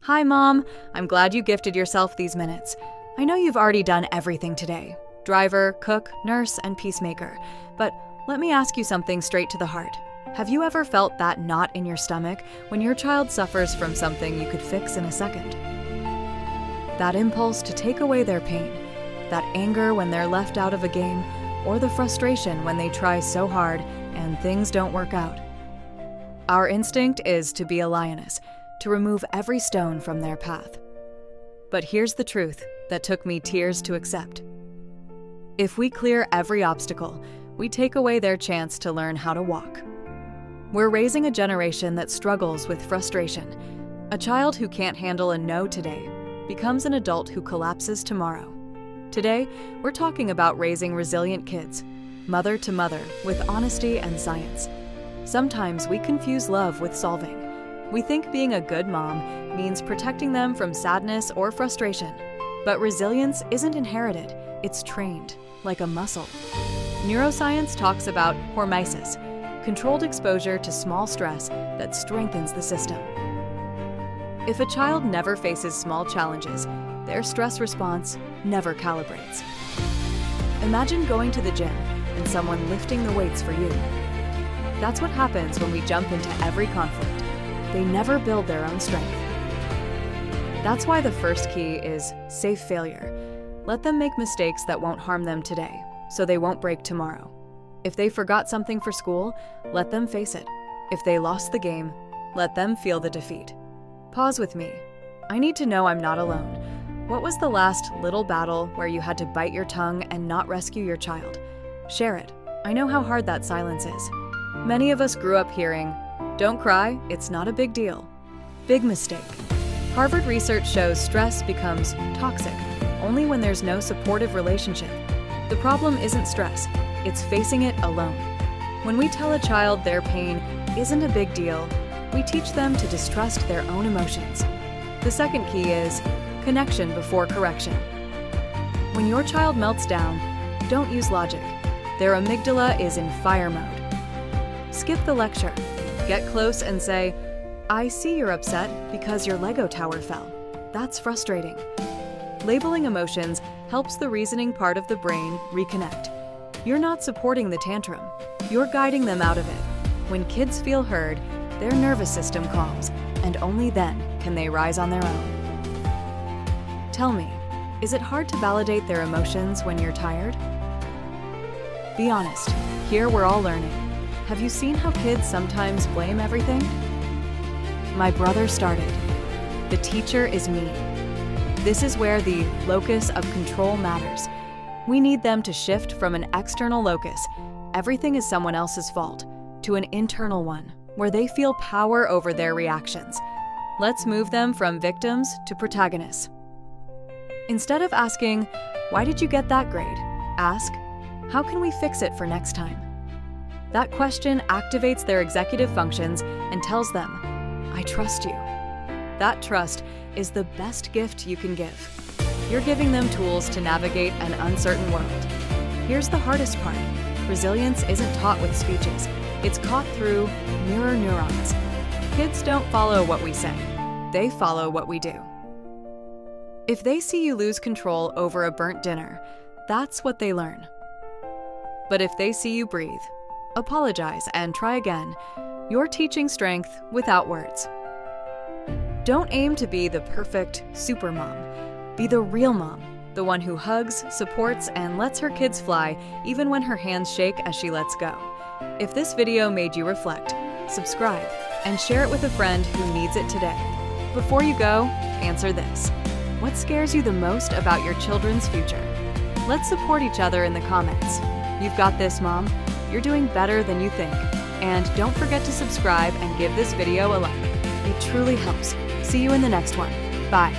Hi, Mom. I'm glad you gifted yourself these minutes. I know you've already done everything today. Driver, cook, nurse, and peacemaker. But let me ask you something straight to the heart. Have you ever felt that knot in your stomach when your child suffers from something you could fix in a second? That impulse to take away their pain, that anger when they're left out of a game, or the frustration when they try so hard and things don't work out. Our instinct is to be a lioness, to remove every stone from their path. But here's the truth that took me tears to accept. If we clear every obstacle, we take away their chance to learn how to walk. We're raising a generation that struggles with frustration. A child who can't handle a no today becomes an adult who collapses tomorrow. Today, we're talking about raising resilient kids, mother to mother, with honesty and science. Sometimes we confuse love with solving. We think being a good mom means protecting them from sadness or frustration. But resilience isn't inherited, it's trained, like a muscle. Neuroscience talks about hormesis, controlled exposure to small stress that strengthens the system. If a child never faces small challenges, their stress response never calibrates. Imagine going to the gym and someone lifting the weights for you. That's what happens when we jump into every conflict. They never build their own strength. That's why the first key is safe failure. Let them make mistakes that won't harm them today, so they won't break tomorrow. If they forgot something for school, let them face it. If they lost the game, let them feel the defeat. Pause with me. I need to know I'm not alone. What was the last little battle where you had to bite your tongue and not rescue your child? Share it. I know how hard that silence is. Many of us grew up hearing, "Don't cry, it's not a big deal." Big mistake. Harvard research shows stress becomes toxic only when there's no supportive relationship. The problem isn't stress, it's facing it alone. When we tell a child their pain isn't a big deal, we teach them to distrust their own emotions. The second key is connection before correction. When your child melts down, don't use logic. Their amygdala is in fire mode. Skip the lecture. Get close and say, "I see you're upset because your Lego tower fell. That's frustrating." Labeling emotions helps the reasoning part of the brain reconnect. You're not supporting the tantrum. You're guiding them out of it. When kids feel heard, their nervous system calms, and only then can they rise on their own. Tell me, is it hard to validate their emotions when you're tired? Be honest. Here we're all learning. Have you seen how kids sometimes blame everything? My brother started. The teacher is me. This is where the locus of control matters. We need them to shift from an external locus, everything is someone else's fault, to an internal one, where they feel power over their reactions. Let's move them from victims to protagonists. Instead of asking, "Why did you get that grade?" ask, "How can we fix it for next time?" That question activates their executive functions and tells them, "I trust you." That trust is the best gift you can give. You're giving them tools to navigate an uncertain world. Here's the hardest part. Resilience isn't taught with speeches. It's caught through mirror neurons. Kids don't follow what we say. They follow what we do. If they see you lose control over a burnt dinner, that's what they learn. But if they see you breathe, apologize, and try again, you're teaching strength without words. Don't aim to be the perfect super mom. Be the real mom, the one who hugs, supports, and lets her kids fly even when her hands shake as she lets go. If this video made you reflect, subscribe and share it with a friend who needs it today. Before you go, answer this. What scares you the most about your children's future? Let's support each other in the comments. You've got this, Mom. You're doing better than you think. And don't forget to subscribe and give this video a like. It truly helps. See you in the next one. Bye.